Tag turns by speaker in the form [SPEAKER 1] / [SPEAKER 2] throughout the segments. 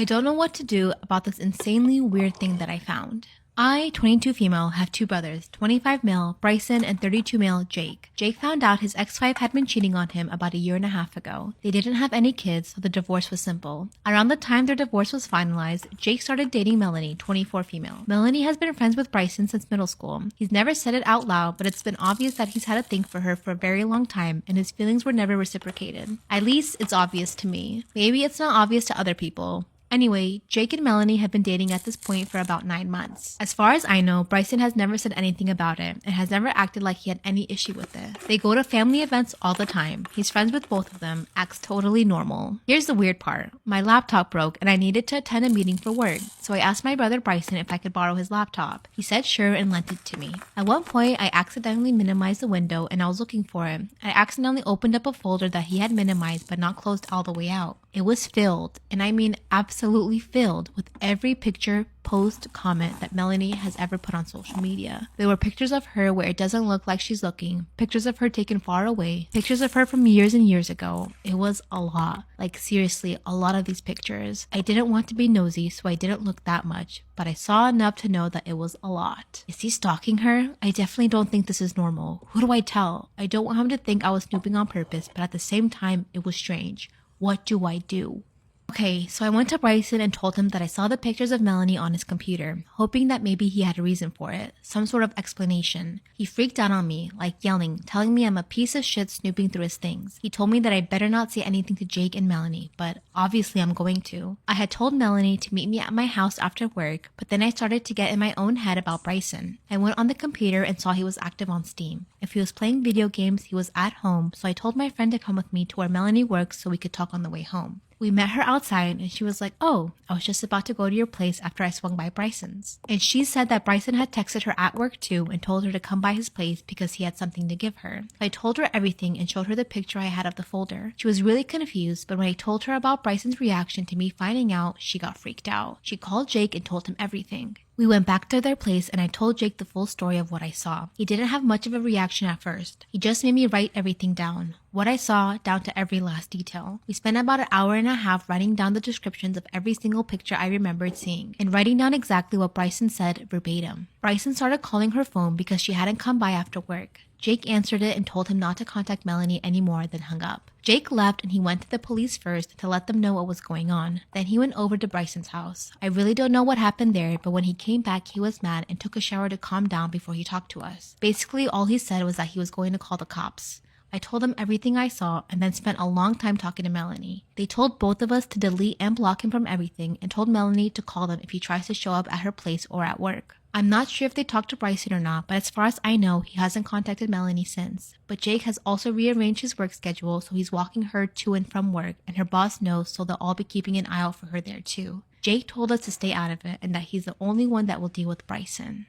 [SPEAKER 1] I don't know what to do about this insanely weird thing that I found. I, 22 female, have two brothers, 25 male, Bryson, and 32 male, Jake. Jake found out his ex-wife had been cheating on him about a year and a half ago. They didn't have any kids, so the divorce was simple. Around the time their divorce was finalized, Jake started dating Melanie, 24 female. Melanie has been friends with Bryson since middle school. He's never said it out loud, but it's been obvious that he's had a thing for her for a very long time, and his feelings were never reciprocated. At least, it's obvious to me. Maybe it's not obvious to other people. Anyway, Jake and Melanie have been dating at this point for about 9 months. As far as I know, Bryson has never said anything about it and has never acted like he had any issue with it. They go to family events all the time. He's friends with both of them, acts totally normal. Here's the weird part. My laptop broke and I needed to attend a meeting for work, so I asked my brother Bryson if I could borrow his laptop. He said sure and lent it to me. At one point, I accidentally minimized the window and I was looking for it. I accidentally opened up a folder that he had minimized but not closed all the way out. It was filled, and I mean absolutely filled, with every picture, post, comment that Melanie has ever put on social media. There were pictures of her where it doesn't look like she's looking, pictures of her taken far away, pictures of her from years and years ago. It was a lot. Like seriously, a lot of these pictures. I didn't want to be nosy, so I didn't look that much, but I saw enough to know that it was a lot. Is he stalking her? I definitely don't think this is normal. Who do I tell? I don't want him to think I was snooping on purpose, but at the same time, it was strange. What do I do? Okay, so I went to Bryson and told him that I saw the pictures of Melanie on his computer, hoping that maybe he had a reason for it, some sort of explanation. He freaked out on me, like yelling, telling me I'm a piece of shit snooping through his things. He told me that I better not say anything to Jake and Melanie, but obviously I'm going to. I had told Melanie to meet me at my house after work, but then I started to get in my own head about Bryson. I went on the computer and saw he was active on Steam. If he was playing video games, he was at home, so I told my friend to come with me to where Melanie works so we could talk on the way home. We met her outside and she was like, "Oh, I was just about to go to your place after I swung by Bryson's." And she said that Bryson had texted her at work too and told her to come by his place because he had something to give her. I told her everything and showed her the picture I had of the folder. She was really confused, but when I told her about Bryson's reaction to me finding out, she got freaked out. She called Jake and told him everything. We went back to their place and I told Jake the full story of what I saw. He didn't have much of a reaction at first. He just made me write everything down. What I saw, down to every last detail. We spent about an hour and a half writing down the descriptions of every single picture I remembered seeing, and writing down exactly what Bryson said verbatim. Bryson started calling her phone because she hadn't come by after work. Jake answered it and told him not to contact Melanie anymore, then hung up. Jake left and he went to the police first to let them know what was going on. Then he went over to Bryson's house. I really don't know what happened there, but when he came back, he was mad and took a shower to calm down before he talked to us. Basically, all he said was that he was going to call the cops. I told them everything I saw and then spent a long time talking to Melanie. They told both of us to delete and block him from everything and told Melanie to call them if he tries to show up at her place or at work. I'm not sure if they talked to Bryson or not, but as far as I know, he hasn't contacted Melanie since. But Jake has also rearranged his work schedule, so he's walking her to and from work, and her boss knows, so they'll all be keeping an eye out for her there too. Jake told us to stay out of it and that he's the only one that will deal with Bryson.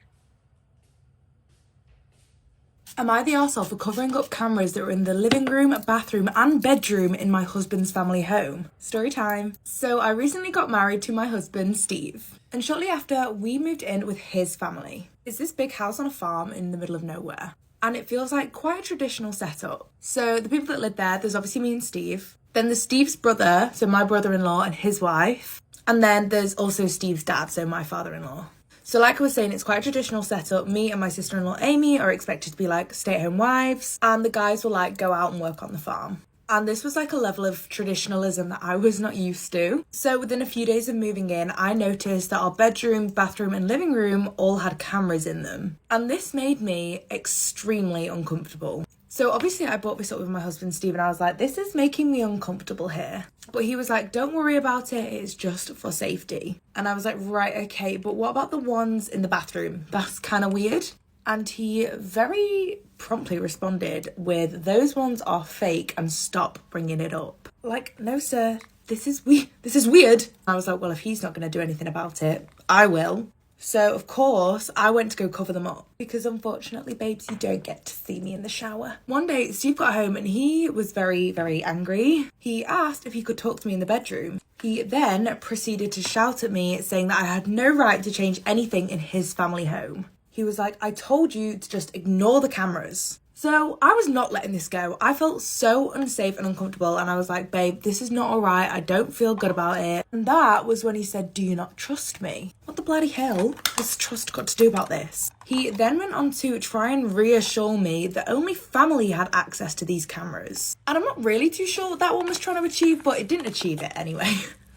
[SPEAKER 2] Am I the arsehole for covering up cameras that were in the living room, bathroom and bedroom in my husband's family home? Story time. So I recently got married to my husband, Steve. And shortly after, we moved in with his family. It's this big house on a farm in the middle of nowhere. And it feels like quite a traditional setup. So the people that live there's obviously me and Steve. Then there's Steve's brother, so my brother-in-law and his wife. And then there's also Steve's dad, so my father-in-law. So like I was saying, it's quite a traditional setup. Me and my sister-in-law Amy are expected to be like stay-at-home wives, and the guys will like go out and work on the farm. And this was like a level of traditionalism that I was not used to. So within a few days of moving in, I noticed that our bedroom, bathroom and living room all had cameras in them. And this made me extremely uncomfortable. So obviously I brought this up with my husband Steve and I was like, this is making me uncomfortable here. But he was like, don't worry about it, it's just for safety. And I was like, right, okay, but what about the ones in the bathroom? That's kind of weird. And he very promptly responded with, those ones are fake and stop bringing it up. Like, no sir, this is weird. I was like, well, if he's not going to do anything about it, I will. So, of course, I went to go cover them up because unfortunately, babes, you don't get to see me in the shower. One day, Steve got home and he was very, very angry. He asked if he could talk to me in the bedroom. He then proceeded to shout at me, saying that I had no right to change anything in his family home. He was like, I told you to just ignore the cameras. So I was not letting this go. I felt so unsafe and uncomfortable, and I was like, babe, this is not all right. I don't feel good about it. And that was when he said, do you not trust me? What the bloody hell has trust got to do about this? He then went on to try and reassure me that only family had access to these cameras. And I'm not really too sure what that one was trying to achieve, but it didn't achieve it anyway.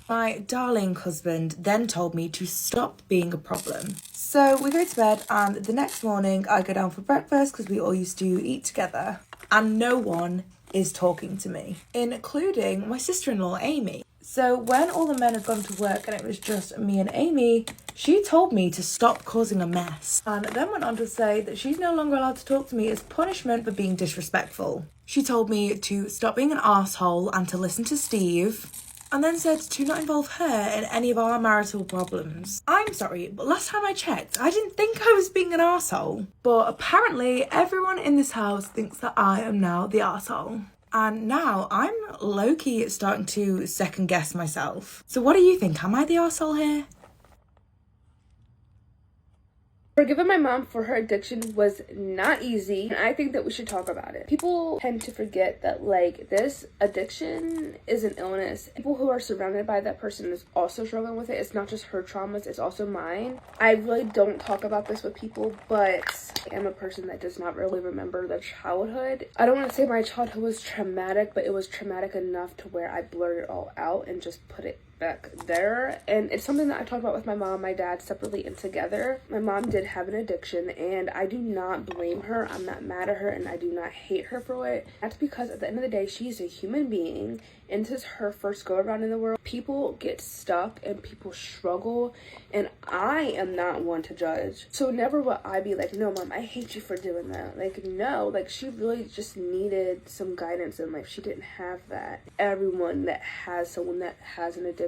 [SPEAKER 2] My darling husband then told me to stop being a problem. So we go to bed, and the next morning I go down for breakfast because we all used to eat together, and no one is talking to me, including my sister-in-law Amy. So when all the men had gone to work and it was just me and Amy, she told me to stop causing a mess, and then went on to say that she's no longer allowed to talk to me as punishment for being disrespectful. She told me to stop being an arsehole and to listen to Steve, and then said to not involve her in any of our marital problems. I'm sorry, but last time I checked, I didn't think I was being an arsehole. But apparently everyone in this house thinks that I am now the arsehole. And now I'm low-key starting to second guess myself. So what do you think? Am I the arsehole here?
[SPEAKER 3] Forgiving my mom for her addiction was not easy, and I think that we should talk about it. People tend to forget that, like, this addiction is an illness. People who are surrounded by that person is also struggling with it. It's not just her traumas, it's also mine. I really don't talk about this with people, but I am a person that does not really remember their childhood. I don't want to say my childhood was traumatic, but it was traumatic enough to where I blurred it all out and just put it back there. And it's something that I talked about with my mom, my dad, separately and together. My mom did have an addiction, and I do not blame her. I'm not mad at her, and I do not hate her for it. That's because at the end of the day, she's a human being, and this is her first go around in the world. People get stuck and people struggle, and I am not one to judge. So never will I be like, no, mom, I hate you for doing that. Like, no, like, she really just needed some guidance in life. She didn't have that. Everyone that has someone that has an addiction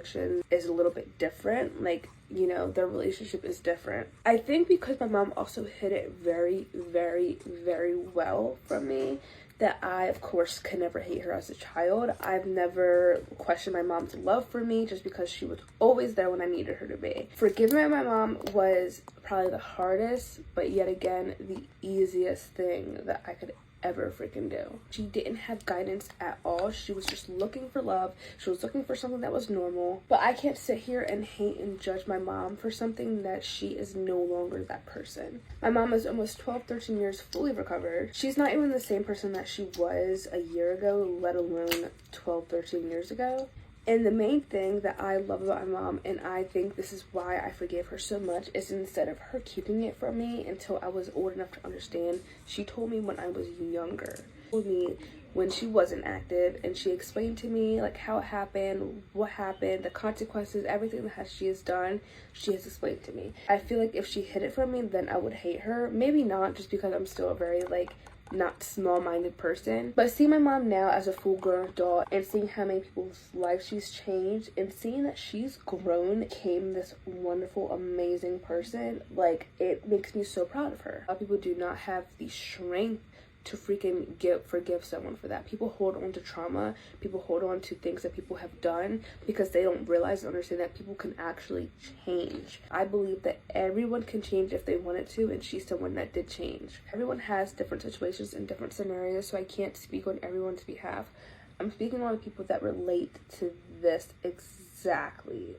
[SPEAKER 3] is a little bit different. Like, you know, their relationship is different. I think because my mom also hid it very, very, very well from me, that I, of course, can never hate her as a child. I've never questioned my mom's love for me just because she was always there when I needed her to be. Forgiving my mom was probably the hardest, but yet again, the easiest thing that I could ever freaking do. She didn't have guidance at all. She was just looking for love. She was looking for something that was normal. But I can't sit here and hate and judge my mom for something that she is no longer that person. My mom is almost 12, 13 years fully recovered. She's not even the same person that she was a year ago, let alone 12, 13 years ago. And the main thing that I love about my mom, and I think this is why I forgave her so much, is instead of her keeping it from me until I was old enough to understand, she told me when I was younger. She told me when she wasn't active, and she explained to me like how it happened, what happened, the consequences, everything that she has done, she has explained to me. I feel like if she hid it from me, then I would hate her. Maybe not, just because I'm still a very not small-minded person, but seeing my mom now as a full-grown adult and seeing how many people's lives she's changed and seeing that she's grown, became this wonderful, amazing person, like, it makes me so proud of her. A lot of people do not have the strength to freaking forgive someone for that. People hold on to trauma, people hold on to things that people have done because they don't realize and understand that people can actually change. I believe that everyone can change if they wanted to, and she's someone that did change. Everyone has different situations and different scenarios, so I can't speak on everyone's behalf. I'm speaking on the people that relate to this exactly.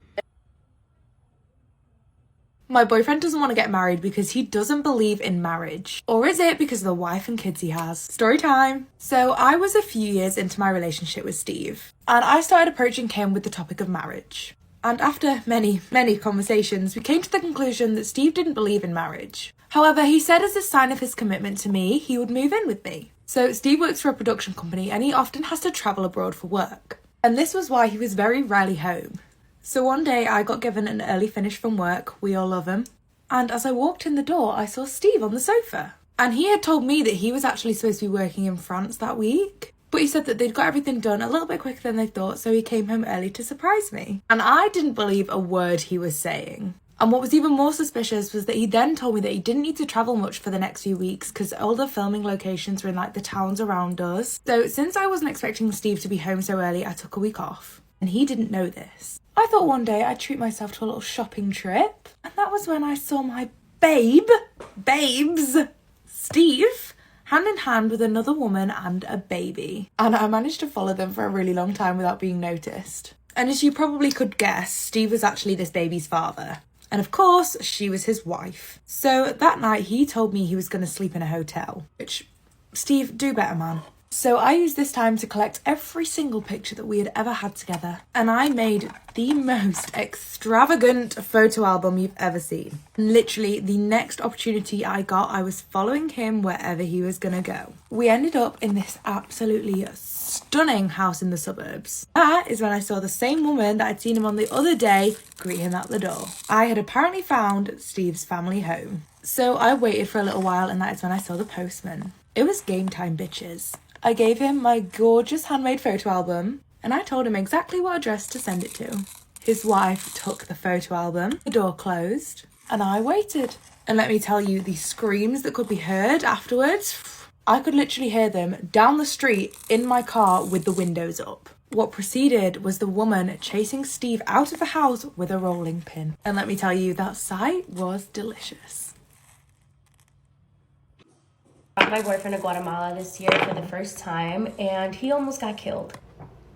[SPEAKER 2] My boyfriend doesn't want to get married because he doesn't believe in marriage. Or is it because of the wife and kids he has? Story time. So I was a few years into my relationship with Steve, and I started approaching him with the topic of marriage. And after many, many conversations, we came to the conclusion that Steve didn't believe in marriage. However, he said as a sign of his commitment to me, he would move in with me. So Steve works for a production company, and he often has to travel abroad for work. And this was why he was very rarely home. So one day I got given an early finish from work, we all love him, and as I walked in the door I saw Steve on the sofa. And he had told me that he was actually supposed to be working in France that week, but he said that they'd got everything done a little bit quicker than they thought, so he came home early to surprise me. And I didn't believe a word he was saying. And what was even more suspicious was that he then told me that he didn't need to travel much for the next few weeks because all the filming locations were in the towns around us. So since I wasn't expecting Steve to be home so early, I took a week off. And he didn't know this. I thought one day I'd treat myself to a little shopping trip, and that was when I saw my babes, Steve, hand in hand with another woman and a baby. And I managed to follow them for a really long time without being noticed. And as you probably could guess, Steve was actually this baby's father. And of course, she was his wife. So that night he told me he was going to sleep in a hotel, which, Steve, do better, man. So I used this time to collect every single picture that we had ever had together. And I made the most extravagant photo album you've ever seen. Literally, the next opportunity I got, I was following him wherever he was going to go. We ended up in this absolutely stunning house in the suburbs. That is when I saw the same woman that I'd seen him on the other day greet him at the door. I had apparently found Steve's family home. So I waited for a little while, and that is when I saw the postman. It was game time, bitches. I gave him my gorgeous handmade photo album, and I told him exactly what address to send it to. His wife took the photo album, the door closed, and I waited. And let me tell you, the screams that could be heard afterwards, I could literally hear them down the street in my car with the windows up. What preceded was the woman chasing Steve out of the house with a rolling pin. And let me tell you, that sight was delicious.
[SPEAKER 4] My boyfriend to Guatemala this year for the first time, and he almost got killed.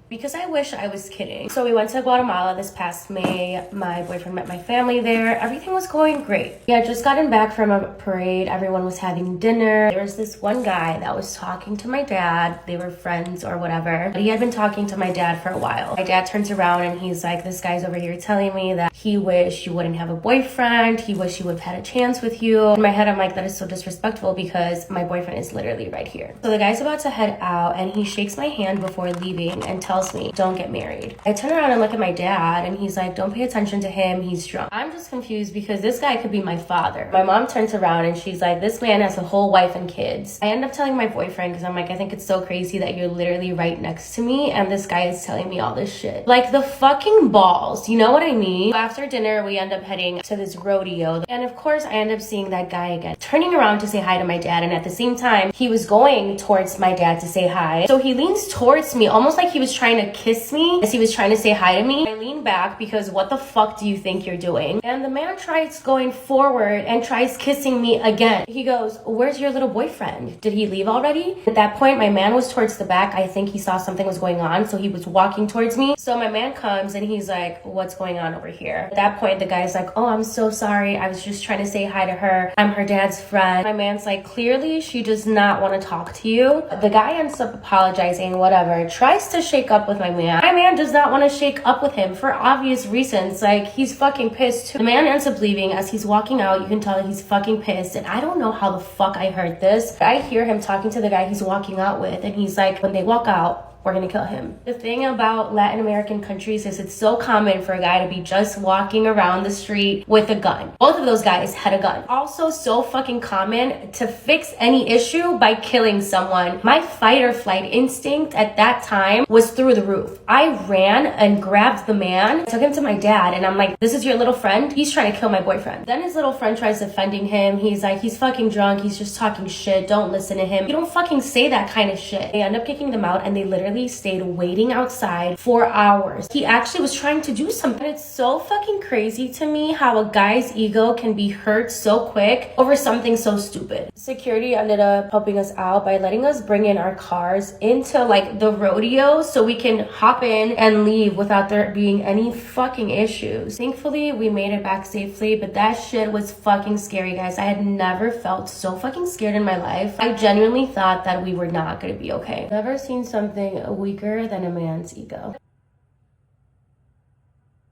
[SPEAKER 4] Because I wish I was kidding. So we went to Guatemala this past May. My boyfriend met my family there. Everything was going great. We had just gotten back from a parade. Everyone was having dinner. There was this one guy that was talking to my dad. They were friends or whatever. But he had been talking to my dad for a while. My dad turns around and he's like, this guy's over here telling me that he wished you wouldn't have a boyfriend. He wished you would have had a chance with you. In my head, I'm like, that is so disrespectful because my boyfriend is literally right here. So the guy's about to head out and he shakes my hand before leaving and tells me, don't get married. I turn around and look at my dad and he's like, don't pay attention to him, he's drunk. I'm just confused because this guy could be my father. My mom turns around and she's like, this man has a whole wife and kids. I end up telling my boyfriend because I'm like, I think it's so crazy that you're literally right next to me and this guy is telling me all this shit. Like the fucking balls, you know what I mean? After dinner, we end up heading to this rodeo. And of course, I end up seeing that guy again, turning around to say hi to my dad. And at the same time, he was going towards my dad to say hi. So he leans towards me, almost like he was trying to kiss me as he was trying to say hi to me. I lean back because what the fuck do you think you're doing? And the man tries going forward and tries kissing me again. He goes, where's your little boyfriend? Did he leave already? At that point, my man was towards the back. I think he saw something was going on, so he was walking towards me. So my man comes and he's like, what's going on over here? At that point, the guy's like, oh, I'm so sorry. I was just trying to say hi to her. I'm her dad's friend. My man's like, clearly she does not want to talk to you. The guy ends up apologizing, whatever, tries to shake up with my man. My man does not want to shake up with him for obvious reasons. Like, he's fucking pissed too. The man ends up leaving. As he's walking out, you can tell he's fucking pissed. And I don't know how the fuck I heard this. I hear him talking to the guy he's walking out with. And he's like, when they walk out, we're gonna kill him. The thing about Latin American countries is it's so common for a guy to be just walking around the street with a gun. Both of those guys had a gun. Also so fucking common to fix any issue by killing someone. My fight or flight instinct at that time was through the roof. I ran and grabbed the man, took him to my dad, and I'm like, this is your little friend? He's trying to kill my boyfriend. Then his little friend tries defending him. He's like, he's fucking drunk. He's just talking shit. Don't listen to him. You don't fucking say that kind of shit. They end up kicking them out and they literally stayed waiting outside for hours. He actually was trying to do something. It's so fucking crazy to me how a guy's ego can be hurt so quick over something so stupid. Security ended up helping us out by letting us bring in our cars into like the rodeo so we can hop in and leave without there being any fucking issues. Thankfully, we made it back safely, but that shit was fucking scary, guys. I had never felt so fucking scared in my life. I genuinely thought that we were not gonna be okay. Never seen something weaker than a man's ego.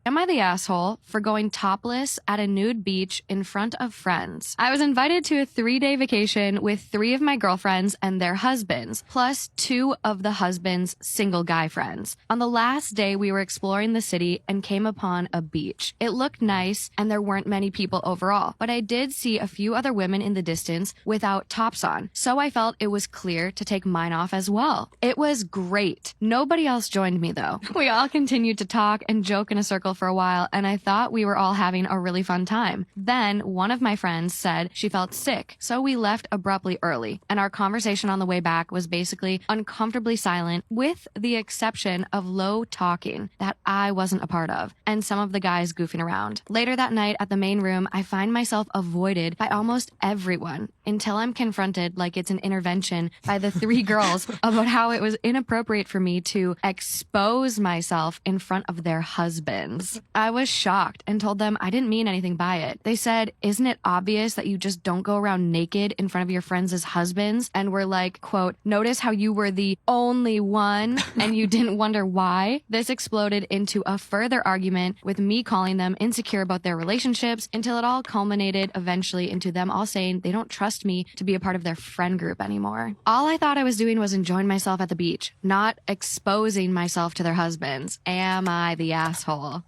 [SPEAKER 5] Am I the asshole for going topless at a nude beach in front of friends? I was invited to a 3-day vacation with 3 of my girlfriends and their husbands, plus 2 of the husbands' single guy friends. On the last day, we were exploring the city and came upon a beach. It looked nice and there weren't many people overall, but I did see a few other women in the distance without tops on, so I felt it was clear to take mine off as well. It was great. Nobody else joined me though. We all continued to talk and joke in a circle circle for a while, and I thought we were all having a really fun time. Then one of my friends said she felt sick, so we left abruptly early, and our conversation on the way back was basically uncomfortably silent, with the exception of low talking that I wasn't a part of, and some of the guys goofing around. Later that night at the main room, I find myself avoided by almost everyone until I'm confronted like it's an intervention by the three girls about how it was inappropriate for me to expose myself in front of their husbands. I was shocked and told them I didn't mean anything by it. They said, "Isn't it obvious that you just don't go around naked in front of your friends' husbands?" And were like, quote, "Notice how you were the only one and you didn't wonder why?" This exploded into a further argument with me calling them insecure about their relationships until it all culminated eventually into them all saying they don't trust me to be a part of their friend group anymore. All I thought I was doing was enjoying myself at the beach, not exposing myself to their husbands. Am I the asshole?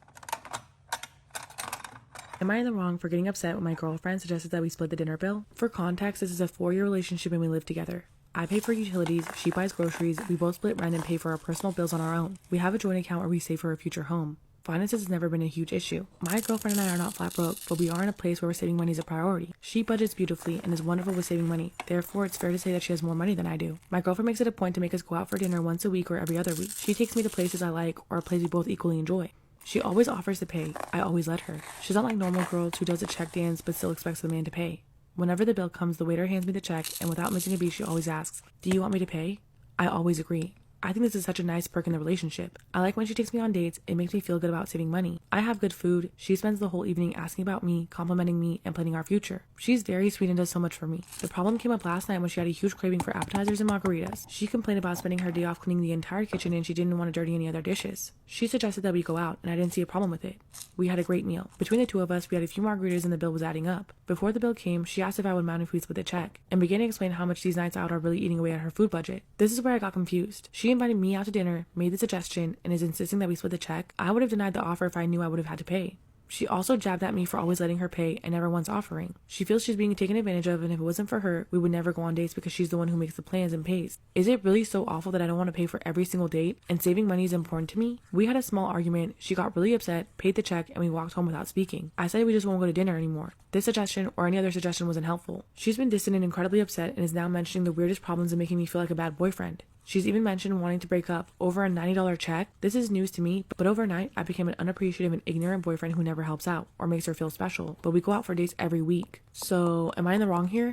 [SPEAKER 2] Am I in the wrong for getting upset when my girlfriend suggested that we split the dinner bill? For context, this is a 4-year relationship and we live together. I pay for utilities, she buys groceries, we both split rent and pay for our personal bills on our own. We have a joint account where we save for a future home. Finances has never been a huge issue. My girlfriend and I are not flat broke, but we are in a place where saving money is a priority. She budgets beautifully and is wonderful with saving money. Therefore, it's fair to say that she has more money than I do. My girlfriend makes it a point to make us go out for dinner once a week or every other week. She takes me to places I like or a place we both equally enjoy. She always offers to pay. I always let her. She's not like normal girls who does a check dance but still expects the man to pay. Whenever the bill comes, the waiter hands me the check, and without missing a beat, she always asks, "Do you want me to pay?" I always agree. I think this is such a nice perk in the relationship. I like when she takes me on dates. It makes me feel good about saving money. I have good food. She spends the whole evening asking about me, complimenting me, and planning our future. She's very sweet and does so much for me. The problem came up last night when she had a huge craving for appetizers and margaritas. She complained about spending her day off cleaning the entire kitchen and she didn't want to dirty any other dishes. She suggested that we go out, and I didn't see a problem with it. We had a great meal. Between the two of us, we had a few margaritas and the bill was adding up. Before the bill came, she asked if I would mind if we split the check, and began to explain how much these nights out are really eating away at her food budget. This is where I got confused. She invited me out to dinner, made the suggestion, and is insisting that we split the check. I would have denied the offer if I knew I would have had to pay. She also jabbed at me for always letting her pay and never once offering. She feels she's being taken advantage of, and if it wasn't for her, we would never go on dates because she's the one who makes the plans and pays. Is it really so awful that I don't want to pay for every single date and saving money is important to me? We had a small argument, she got really upset, paid the check, and we walked home without speaking. I said we just won't go to dinner anymore. This suggestion or any other suggestion wasn't helpful. She's been distant and incredibly upset and is now mentioning the weirdest problems and making me feel like a bad boyfriend. She's even mentioned wanting to break up over a $90 check. This is news to me, but overnight, I became an unappreciative and ignorant boyfriend who never helps out or makes her feel special, but we go out for dates every week. So, am I in the wrong here?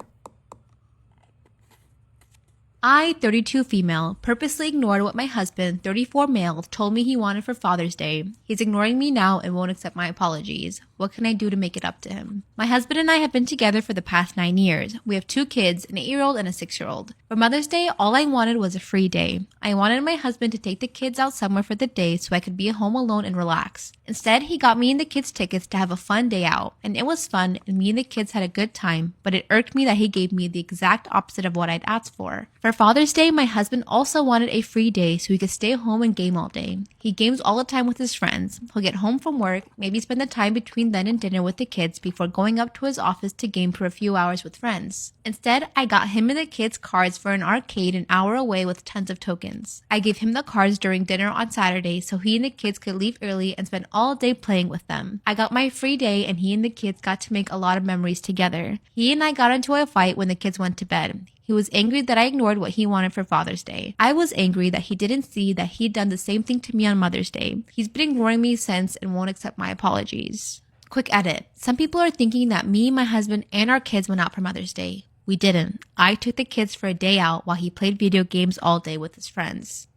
[SPEAKER 1] I, 32 female, purposely ignored what my husband, 34 male, told me he wanted for Father's Day. He's ignoring me now and won't accept my apologies. What can I do to make it up to him? My husband and I have been together for the past 9 years. We have 2 kids, an 8-year-old and a 6-year-old. For Mother's Day, all I wanted was a free day. I wanted my husband to take the kids out somewhere for the day so I could be at home alone and relax. Instead, he got me and the kids tickets to have a fun day out, and it was fun and me and the kids had a good time, but it irked me that he gave me the exact opposite of what I'd asked for. For Father's Day, my husband also wanted a free day so he could stay home and game all day. He games all the time with his friends. He'll get home from work, maybe spend the time between then and dinner with the kids before going up to his office to game for a few hours with friends. Instead, I got him and the kids cards for an arcade an hour away with tons of tokens. I gave him the cards during dinner on Saturday so he and the kids could leave early and spend all day playing with them. I got my free day and he and the kids got to make a lot of memories together. He and I got into a fight when the kids went to bed. He was angry that I ignored what he wanted for Father's Day. I was angry that he didn't see that he'd done the same thing to me on Mother's Day. He's been ignoring me since and won't accept my apologies. Quick edit. Some people are thinking that me, my husband, and our kids went out for Mother's Day. We didn't. I took the kids for a day out while he played video games all day with his friends.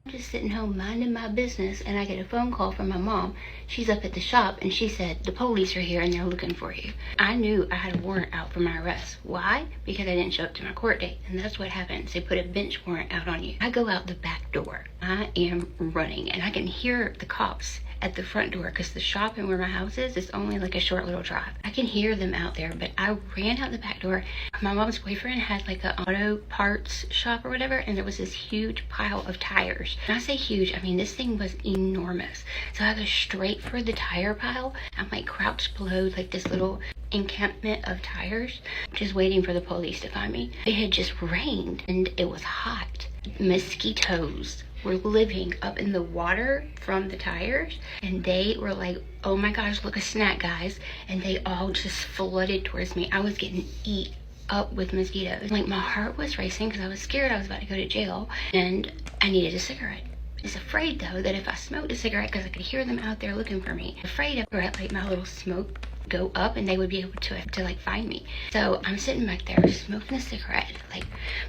[SPEAKER 6] I'm just sitting home minding my business and I get a phone call from my mom. She's up at the shop and she said, "The police are here and they're looking for you." I knew I had a warrant out for my arrest. Why? Because I didn't show up to my court date. And that's what happens. They put a bench warrant out on you. I go out the back door. I am running and I can hear the cops at the front door because the shop and where my house is only like a short little drive. I can hear them out there, but I ran out the back door. My mom's boyfriend had like an auto parts shop or whatever, and there was this huge pile of tires. When I say huge, I mean this thing was enormous. So I go straight for the tire pile. I'm like crouched below like this little encampment of tires, just waiting for the police to find me. It had just rained and it was hot. Mosquitoes were living up in the water from the tires, and they were like, oh my gosh, look, a snack, guys. And they all just flooded towards me. I was getting eat up with mosquitoes. Like, my heart was racing because I was scared I was about to go to jail, and I needed a cigarette. I was afraid though that if I smoked a cigarette, because I could hear them out there looking for me, afraid of like my little smoke go up and they would be able to like find me. So I'm sitting back there smoking a cigarette, like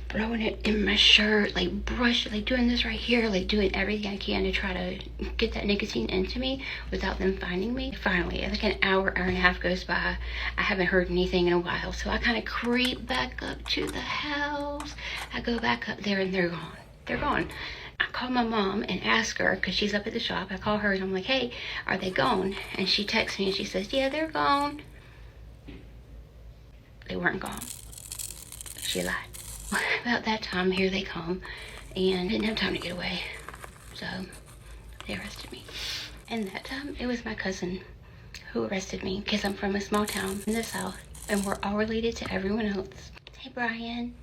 [SPEAKER 6] blowing it in my shirt, like brush, like doing this right here, like doing everything I can to try to get that nicotine into me without them finding me. Finally, like an hour and a half goes by. I haven't heard anything in a while, so I kind of creep back up to the house. I go back up there and they're gone. They're gone. I call my mom and ask her, because she's up at the shop. I call her and I'm like, hey, are they gone? And she texts me and she says, yeah, they're gone. They weren't gone. She lied. About that time, here they come, and didn't have time to get away. So they arrested me. And that time, it was my cousin who arrested me, because I'm from a small town in the South, and we're all related to everyone else. Hey, Brian.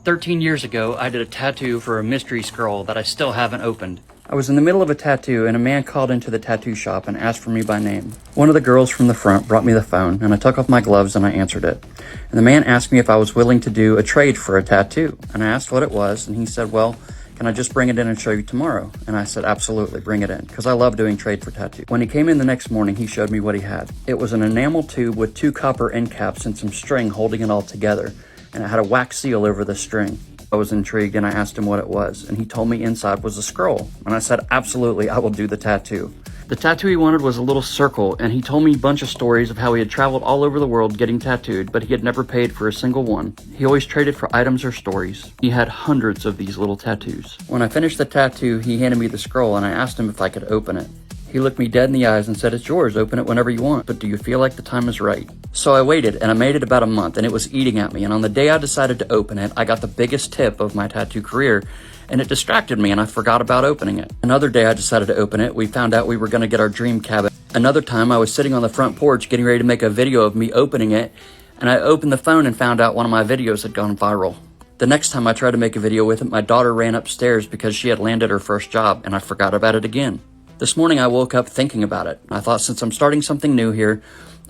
[SPEAKER 7] 13 years ago, I did a tattoo for a mystery scroll that I still haven't opened. I was in the middle of a tattoo and a man called into the tattoo shop and asked for me by name. One of the girls from the front brought me the phone and I took off my gloves and I answered it. And the man asked me if I was willing to do a trade for a tattoo. And I asked what it was and he said, well, can I just bring it in and show you tomorrow? And I said, absolutely, bring it in, because I love doing trade for tattoo. When he came in the next morning, he showed me what he had. It was an enamel tube with 2 copper end caps and some string holding it all together. And it had a wax seal over the string. I was intrigued and I asked him what it was, and he told me inside was a scroll. And I said, absolutely, I will do the tattoo. The tattoo he wanted was a little circle, and he told me a bunch of stories of how he had traveled all over the world getting tattooed, but he had never paid for a single one. He always traded for items or stories. He had hundreds of these little tattoos. When I finished the tattoo, he handed me the scroll and I asked him if I could open it. He looked me dead in the eyes and said, it's yours, open it whenever you want, but do you feel like the time is right? So I waited, and I made it about a month, and it was eating at me, and on the day I decided to open it, I got the biggest tip of my tattoo career, and it distracted me, and I forgot about opening it. Another day I decided to open it, we found out we were going to get our dream cabin. Another time I was sitting on the front porch getting ready to make a video of me opening it, and I opened the phone and found out one of my videos had gone viral. The next time I tried to make a video with it, my daughter ran upstairs because she had landed her first job, and I forgot about it again. This morning I woke up thinking about it. I thought since I'm starting something new here,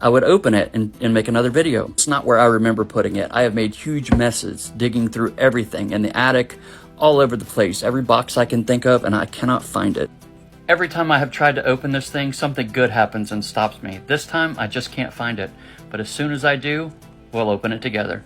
[SPEAKER 7] I would open it and make another video. It's not where I remember putting it. I have made huge messes digging through everything in the attic, all over the place, every box I can think of, and I cannot find it. Every time I have tried to open this thing, something good happens and stops me. This time I just can't find it, but as soon as I do, we'll open it together.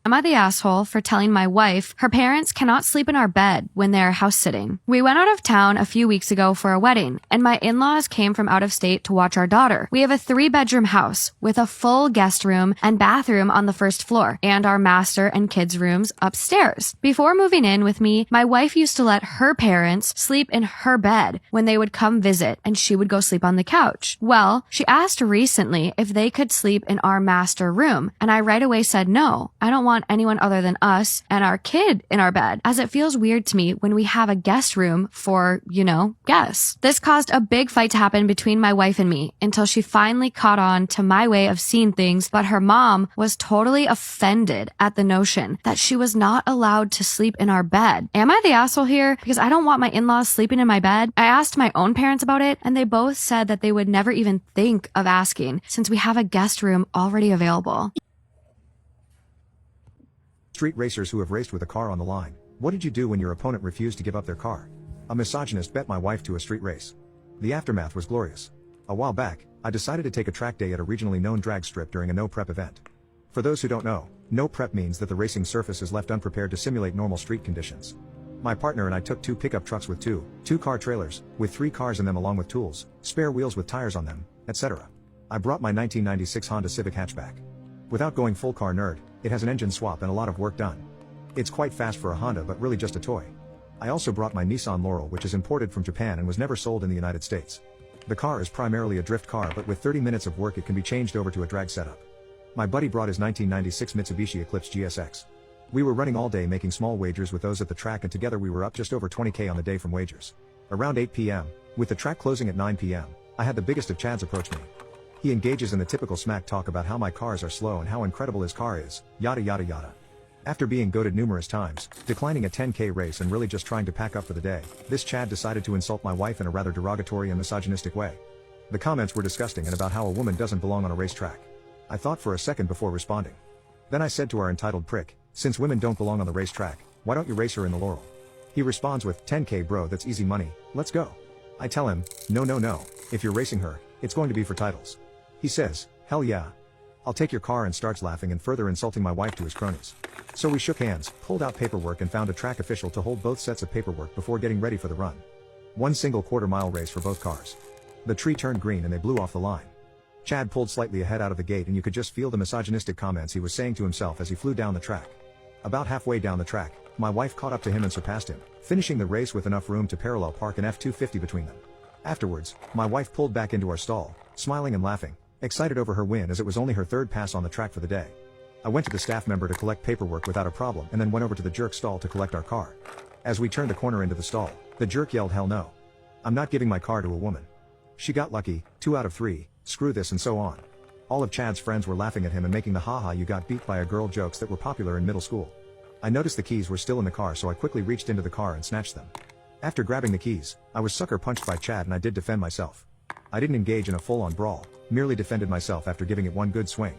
[SPEAKER 5] Am I the asshole for telling my wife her parents cannot sleep in our bed when they're house sitting? We went out of town a few weeks ago for a wedding, and my in-laws came from out of state to watch our daughter. We have a 3-bedroom house with a full guest room and bathroom on the first floor, and our master and kids' rooms upstairs. Before moving in with me, my wife used to let her parents sleep in her bed when they would come visit, and she would go sleep on the couch. Well, she asked recently if they could sleep in our master room, and I right away said no. I don't want anyone other than us and our kid in our bed, as it feels weird to me when we have a guest room for, guests. This caused a big fight to happen between my wife and me until she finally caught on to my way of seeing things, but her mom was totally offended at the notion that she was not allowed to sleep in our bed. Am I the asshole here? Because I don't want my in-laws sleeping in my bed. I asked my own parents about it, and they both said that they would never even think of asking since we have a guest room already available.
[SPEAKER 8] Street racers who have raced with a car on the line. What did you do when your opponent refused to give up their car? A misogynist bet my wife to a street race. The aftermath was glorious. A while back, I decided to take a track day at a regionally known drag strip during a no prep event. For those who don't know, no prep means that the racing surface is left unprepared to simulate normal street conditions. My partner and I took 2 pickup trucks with 2 car trailers, with 3 cars in them along with tools, spare wheels with tires on them, etc. I brought my 1996 Honda Civic hatchback. Without going full car nerd, it has an engine swap and a lot of work done. It's quite fast for a Honda but really just a toy. I also brought my Nissan Laurel, which is imported from Japan and was never sold in the United States. The car is primarily a drift car, but with 30 minutes of work it can be changed over to a drag setup. My buddy brought his 1996 Mitsubishi Eclipse GSX. We were running all day making small wagers with those at the track, and together we were up just over 20k on the day from wagers. Around 8 p.m., with the track closing at 9 p.m., I had the biggest of Chads approach me. He engages in the typical smack talk about how my cars are slow and how incredible his car is, yada yada yada. After being goaded numerous times, declining a 10K race and really just trying to pack up for the day, this Chad decided to insult my wife in a rather derogatory and misogynistic way. The comments were disgusting and about how a woman doesn't belong on a racetrack. I thought for a second before responding. Then I said to our entitled prick, since women don't belong on the racetrack, why don't you race her in the Laurel? He responds with, 10K bro, that's easy money, let's go. I tell him, no, if you're racing her, it's going to be for titles. He says, hell yeah. I'll take your car, and starts laughing and further insulting my wife to his cronies. So we shook hands, pulled out paperwork and found a track official to hold both sets of paperwork before getting ready for the run. One single quarter-mile race for both cars. The tree turned green and they blew off the line. Chad pulled slightly ahead out of the gate and you could just feel the misogynistic comments he was saying to himself as he flew down the track. About halfway down the track, my wife caught up to him and surpassed him, finishing the race with enough room to parallel park an F-250 between them. Afterwards, my wife pulled back into our stall, smiling and laughing, excited over her win as it was only her third pass on the track for the day. I went to the staff member to collect paperwork without a problem and then went over to the jerk stall to collect our car. As we turned the corner into the stall, the jerk yelled, hell no. I'm not giving my car to a woman. She got lucky, 2 out of 3, screw this, and so on. All of Chad's friends were laughing at him and making the haha you got beat by a girl jokes that were popular in middle school. I noticed the keys were still in the car, so I quickly reached into the car and snatched them. After grabbing the keys, I was sucker punched by Chad and I did defend myself. I didn't engage in a full-on brawl, merely defended myself after giving it one good swing.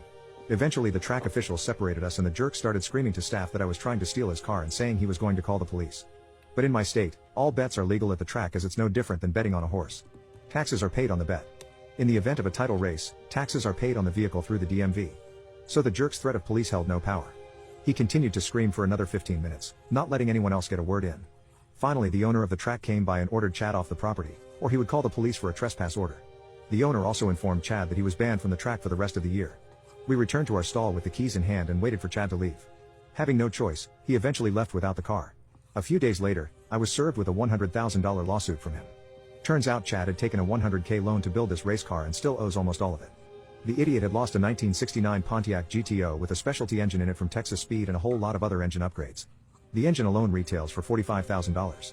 [SPEAKER 8] Eventually the track officials separated us and the jerk started screaming to staff that I was trying to steal his car and saying he was going to call the police. But in my state, all bets are legal at the track as it's no different than betting on a horse. Taxes are paid on the bet. In the event of a title race, taxes are paid on the vehicle through the DMV. So the jerk's threat of police held no power. He continued to scream for another 15 minutes, not letting anyone else get a word in. Finally the owner of the track came by and ordered Chad off the property, or he would call the police for a trespass order. The owner also informed Chad that he was banned from the track for the rest of the year. We returned to our stall with the keys in hand and waited for Chad to leave. Having no choice, he eventually left without the car. A few days later, I was served with a $100,000 lawsuit from him. Turns out Chad had taken a $100K loan to build this race car and still owes almost all of it. The idiot had lost a 1969 Pontiac GTO with a specialty engine in it from Texas Speed and a whole lot of other engine upgrades. The engine alone retails for $45,000.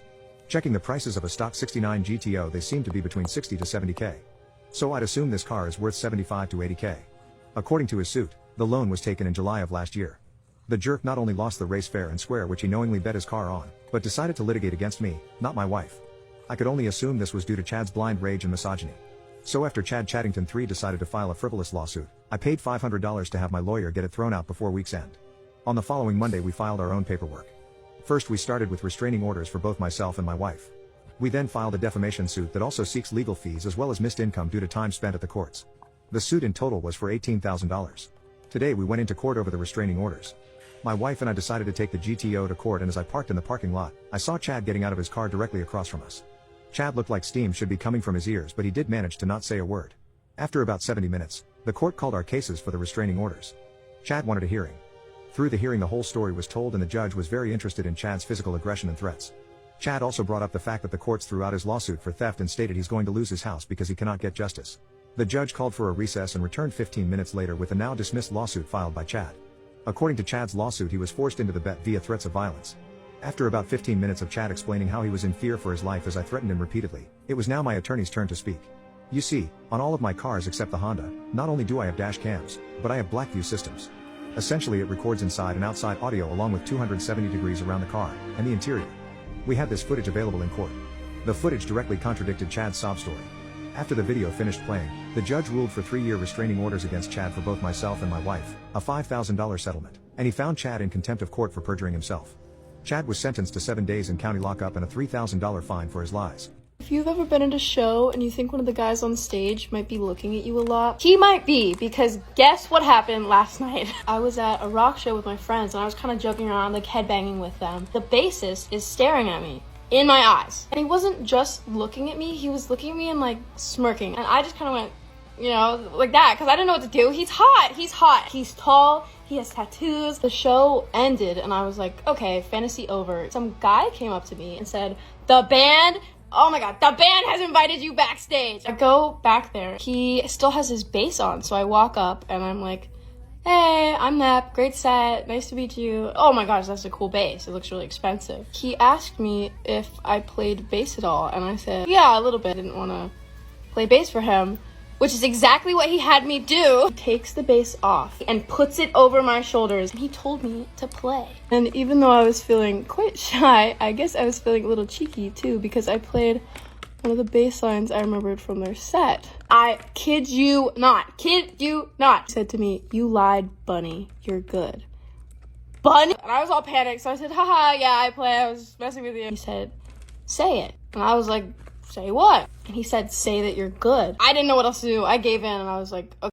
[SPEAKER 8] Checking the prices of a stock 69 GTO, they seem to be between 60 to 70K. So I'd assume this car is worth 75 to 80K. According to his suit, the loan was taken in July of last year. The jerk not only lost the race fair and square which he knowingly bet his car on, but decided to litigate against me, not my wife. I could only assume this was due to Chad's blind rage and misogyny. So after Chad Chaddington III decided to file a frivolous lawsuit, I paid $500 to have my lawyer get it thrown out before week's end. On the following Monday we filed our own paperwork. First we started with restraining orders for both myself and my wife. We then filed a defamation suit that also seeks legal fees as well as missed income due to time spent at the courts. The suit in total was for $18,000. Today we went into court over the restraining orders. My wife and I decided to take the GTO to court, and as I parked in the parking lot, I saw Chad getting out of his car directly across from us. Chad looked like steam should be coming from his ears, but he did manage to not say a word. After about 70 minutes, the court called our cases for the restraining orders. Chad wanted a hearing. Through the hearing the whole story was told and the judge was very interested in Chad's physical aggression and threats. Chad also brought up the fact that the courts threw out his lawsuit for theft and stated he's going to lose his house because he cannot get justice. The judge called for a recess and returned 15 minutes later with a now dismissed lawsuit filed by Chad. According to Chad's lawsuit, he was forced into the bet via threats of violence. After about 15 minutes of Chad explaining how he was in fear for his life as I threatened him repeatedly, it was now my attorney's turn to speak. You see, on all of my cars except the Honda, not only do I have dash cams, but I have Blackview systems. Essentially it records inside and outside audio along with 270 degrees around the car, and the interior. We had this footage available in court. The footage directly contradicted Chad's sob story. After the video finished playing, the judge ruled for 3-year restraining orders against Chad for both myself and my wife, a $5,000 settlement, and he found Chad in contempt of court for perjuring himself. Chad was sentenced to 7 days in county lockup and a $3,000 fine for his lies.
[SPEAKER 9] If you've ever been at a show and you think one of the guys on stage might be looking at you a lot, he might be, because guess what happened last night? I was at a rock show with my friends and I was kind of joking around, like headbanging with them. The bassist is staring at me in my eyes. And he wasn't just looking at me, he was looking at me and like smirking. And I just kind of went, you know, like that, because I didn't know what to do. He's hot, he's tall, he has tattoos. The show ended and I was like, okay, fantasy over. Some guy came up to me and said, the band, oh my god, the band has invited you backstage. I go back there, he still has his bass on, so I walk up and I'm like, hey, I'm Nep, great set, nice to meet you. Oh my gosh, that's a cool bass, it looks really expensive. He asked me if I played bass at all, and I said, yeah, a little bit. I didn't want to play bass for him. which is exactly what he had me do. He takes the bass off and puts it over my shoulders. And he told me to play. And even though I was feeling quite shy, I guess I was feeling a little cheeky too, because I played one of the bass lines I remembered from their set. I kid you not, he said to me, "You lied, Bunny, you're good." Bunny? And I was all panicked, so I said, haha, yeah, I play, I was messing with you. He said, "Say it." And I was like, "Say what?" And he said, "Say that you're good." I didn't know what else to do. I gave in and I was like, okay.